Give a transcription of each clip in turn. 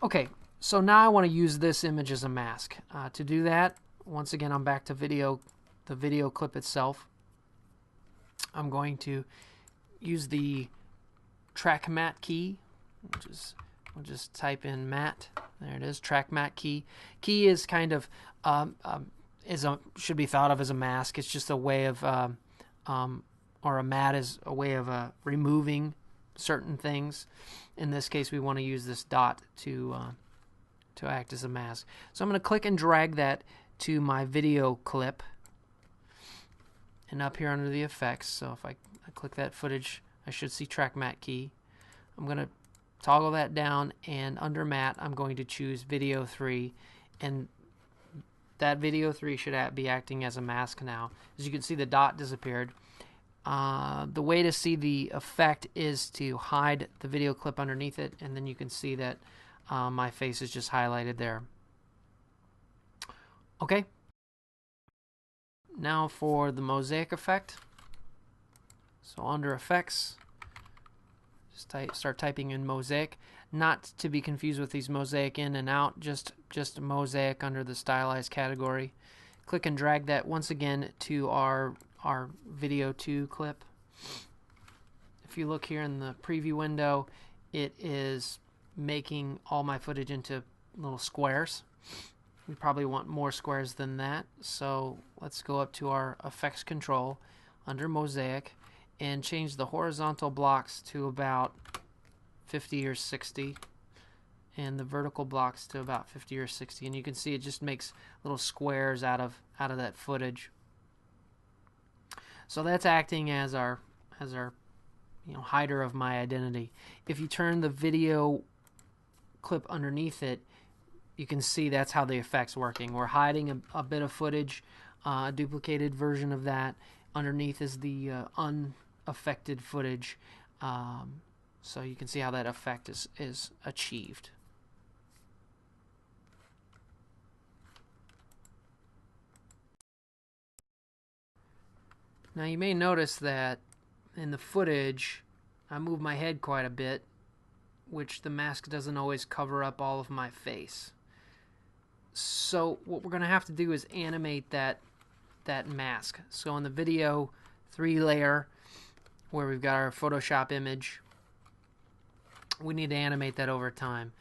Okay, so now I want to use this image as a mask. To do that, once again, I'm back to the video clip itself. I'm going to use the track matte key, which is, we'll just type in matte. There it is, track matte key. Key is kind of should be thought of as a mask. It's just a way of, or a matte is a way of removing certain things. In this case, we want to use this dot to act as a mask. So I'm going to click and drag that to my video clip, and up here under the effects. So if I click that footage, I should see track matte key. I'm going to toggle that down, and under matte, I'm going to choose video 3, and that video 3 should be acting as a mask now. As you can see, the dot disappeared. The way to see the effect is to hide the video clip underneath it, and then you can see that my face is just highlighted there. Okay. Now for the mosaic effect. So under effects, just start typing in mosaic. Not to be confused with these mosaic in and out, just mosaic under the stylized category. Click and drag that once again to our video 2 clip. If you look here in the preview window, it is making all my footage into little squares. We probably want more squares than that, so let's go up to our effects control under mosaic and change the horizontal blocks to about 50 or 60 and the vertical blocks to about 50 or 60, and you can see it just makes little squares out of that footage. So that's acting as our hider of my identity. If you turn the video clip underneath it, you can see that's how the effect's working. We're hiding a bit of footage, a duplicated version of that. Underneath is the unaffected footage. So you can see how that effect is achieved. Now you may notice that in the footage I move my head quite a bit, which the mask doesn't always cover up all of my face. So what we're going to have to do is animate that mask. So in the video 3 layer, where we've got our Photoshop image, we need to animate that over time.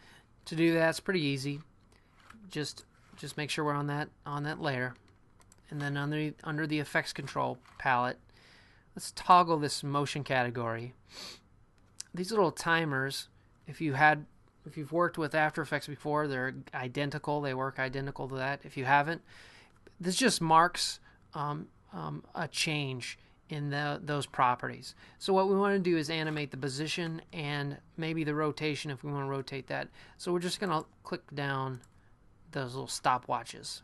To do that, it's pretty easy. Just make sure we're on that layer, and then under the effects control palette, let's toggle this motion category. These little timers, if you've worked with After Effects before, they're identical. They work identical to that. If you haven't, this just marks a change in those properties. So what we want to do is animate the position and maybe the rotation if we want to rotate that. So we're just going to click down those little stopwatches,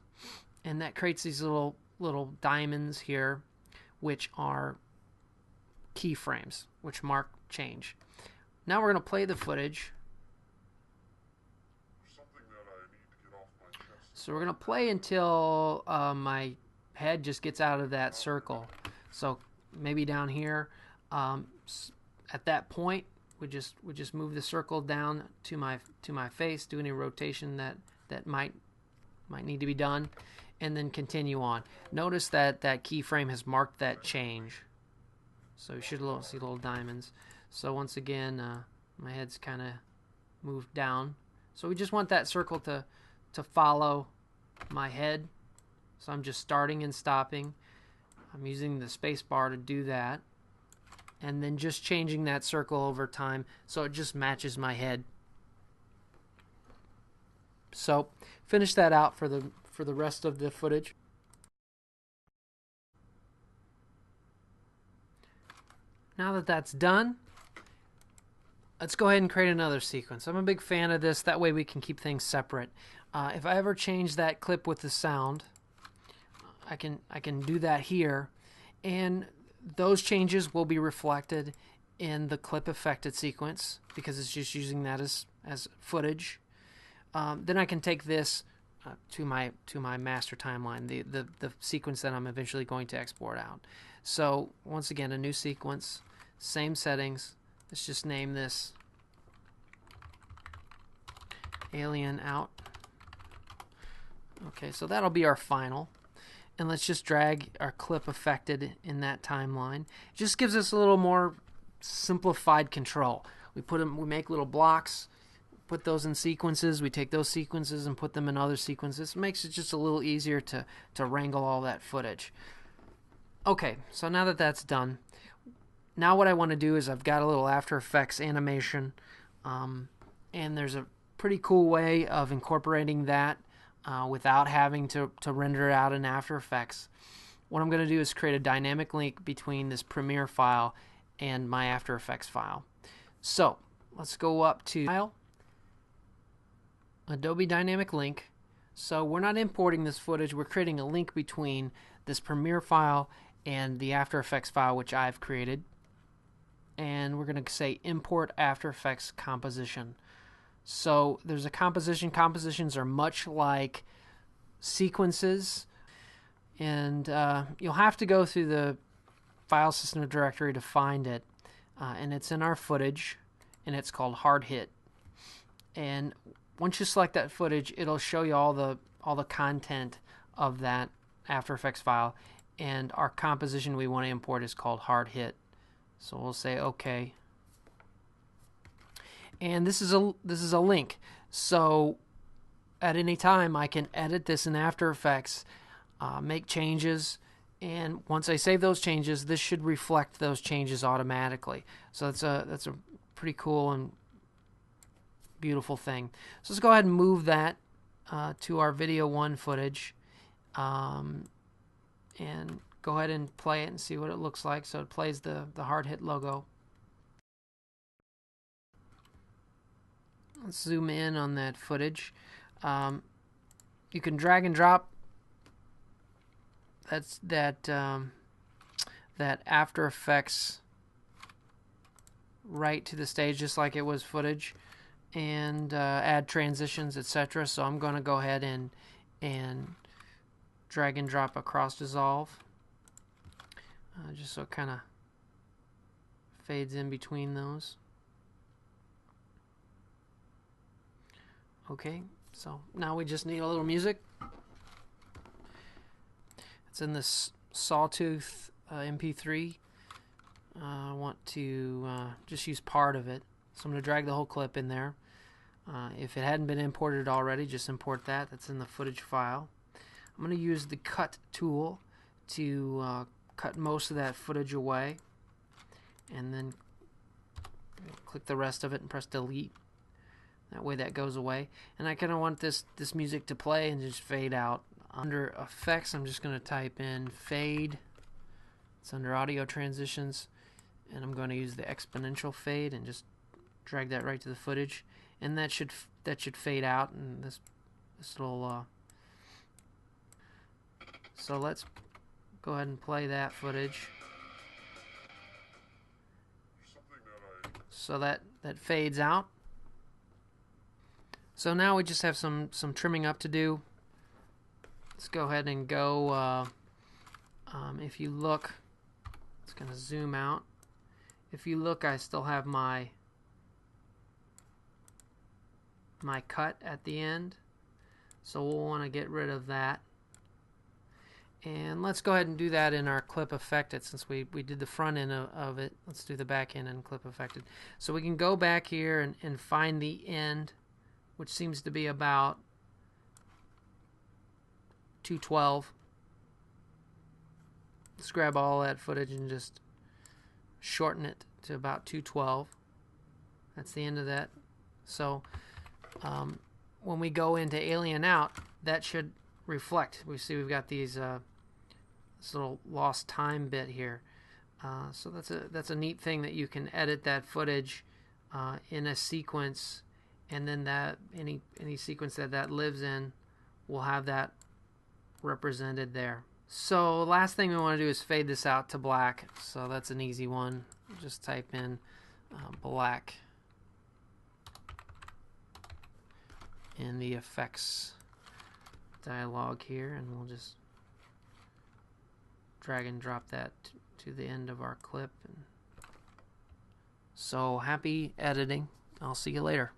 and that creates these little diamonds here, which are keyframes, which mark change. Now we're going to play the footage. So we're going to play until my head just gets out of that circle. So maybe down here, at that point, we just move the circle down to my face, do any rotation that might need to be done, and then continue on. Notice that keyframe has marked that change. So you should see little diamonds. So once again, my head's kind of moved down. So we just want that circle to follow my head. So I'm just starting and stopping. I'm using the space bar to do that, and then just changing that circle over time so it just matches my head. So finish that out for the rest of the footage. Now that that's done, let's go ahead and create another sequence. I'm a big fan of this. That way we can keep things separate. If I ever change that clip with the sound, I can do that here, and those changes will be reflected in the clip affected sequence because it's just using that as footage. Then I can take this to my master timeline, the sequence that I'm eventually going to export out. So once again, a new sequence, same settings. Let's just name this alien out. Okay, so that'll be our final. And let's just drag our clip affected in that timeline. It just gives us a little more simplified control. We make little blocks, put those in sequences. We take those sequences and put them in other sequences. It makes it just a little easier to wrangle all that footage. Okay, so now that that's done, now what I want to do is I've got a little After Effects animation, and there's a pretty cool way of incorporating that without having to render it out in After Effects. What I'm going to do is create a dynamic link between this Premiere file and my After Effects file. So let's go up to File, Adobe Dynamic Link. So we're not importing this footage, we're creating a link between this Premiere file and the After Effects file which I've created. And we're going to say Import After Effects Composition. So there's a composition. Compositions are much like sequences, and you'll have to go through the file system directory to find it, and it's in our footage, and it's called Hard Hit. And once you select that footage, it'll show you all the content of that After Effects file, and our composition we want to import is called Hard Hit. So we'll say OK. And this is a link, so at any time I can edit this in After Effects, make changes, and once I save those changes, this should reflect those changes automatically. So that's a pretty cool and beautiful thing. So let's go ahead and move that to our video 1 footage, and go ahead and play it and see what it looks like. So it plays the Hard Hit logo. Let's zoom in on that footage. You can drag and drop that After Effects right to the stage just like it was footage, and add transitions, etc. So I'm going to go ahead and drag and drop a cross dissolve, just so it kind of fades in between those. Okay, so now we just need a little music. It's in this Sawtooth MP3. I want to just use part of it, so I'm going to drag the whole clip in there. If it hadn't been imported already, just import that. That's in the footage file. I'm going to use the Cut tool to cut most of that footage away, and then click the rest of it and press delete. That way that goes away. And I kind of want this music to play and just fade out. Under Effects, I'm just going to type in Fade. It's under Audio Transitions. And I'm going to use the exponential fade and just drag that right to the footage. And that should fade out. And this little... So let's go ahead and play that footage. So that fades out. So now we just have some trimming up to do. Let's go ahead and go, if you look, it's going to zoom out. If you look, I still have my cut at the end. So we'll want to get rid of that. And let's go ahead and do that in our clip affected, since we did the front end of it. Let's do the back end and clip affected. So we can go back here and find the end, which seems to be about 212. Let's grab all that footage and just shorten it to about 212. That's the end of that. So when we go into Alien Out, that should reflect. We see we've got these this little lost time bit here. So that's a neat thing, that you can edit that footage in a sequence, and then that any sequence that lives in will have that represented there. So last thing we want to do is fade this out to black. So that's an easy one. Just type in black in the effects dialog here, and we'll just drag and drop that to the end of our clip. And so happy editing. I'll see you later.